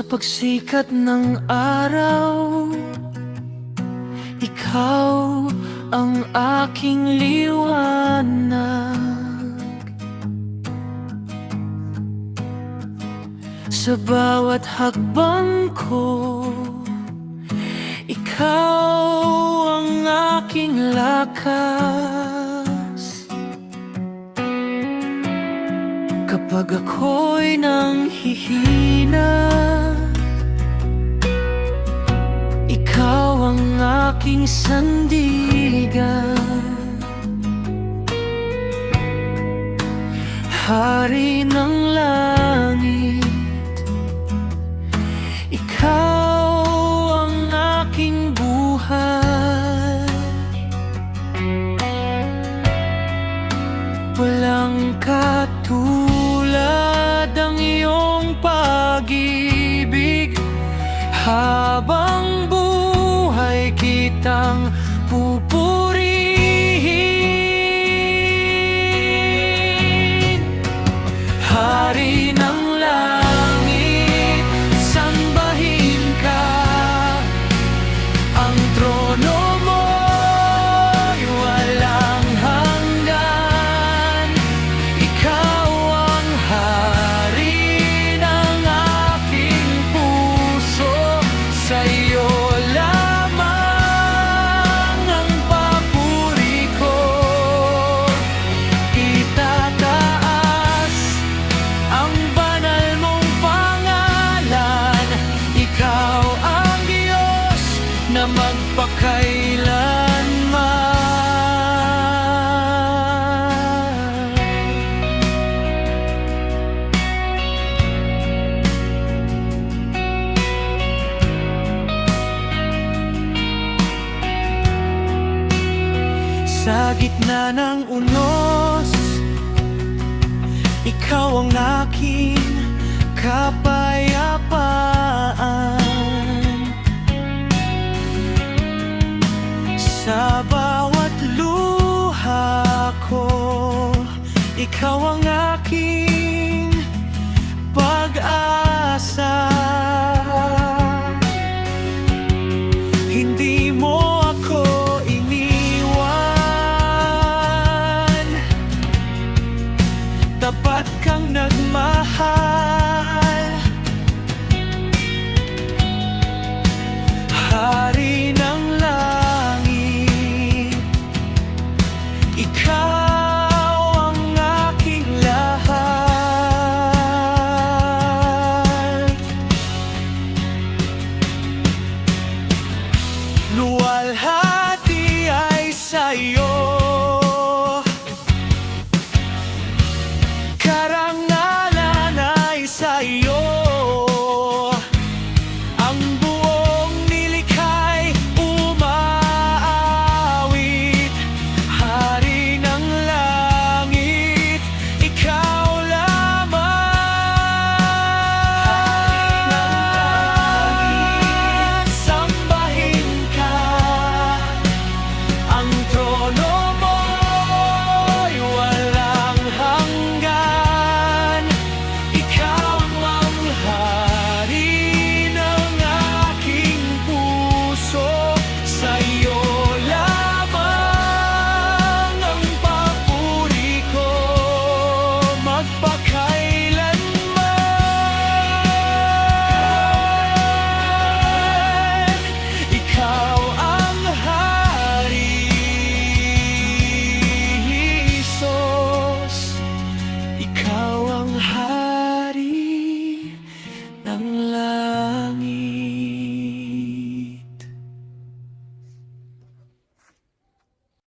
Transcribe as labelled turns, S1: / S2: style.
S1: Sa pagsikat ng araw, ikaw ang aking liwanag. Sa bawat hakbang ko, ikaw ang aking lakas. Kapag ako'y nanghihina, ikaw ang aking sandigan. Hari ng langit, ikaw ang aking buhay. Walang katulad ang iyong pag-ibig. Habang buhay kitang pupurihin. Hari ng langit, sambahin ka. Ang trono mo'y walang hanggan. Ikaw ang hari ng aking puso. Sa'yo lamang ang papuri ko. Itataas ang banal mong pangalan. Ikaw ang Diyos na magpakailanman. Sa gitna ng unos, ikaw ang aking kapayapaan. Sa bawat luha ko, ikaw ang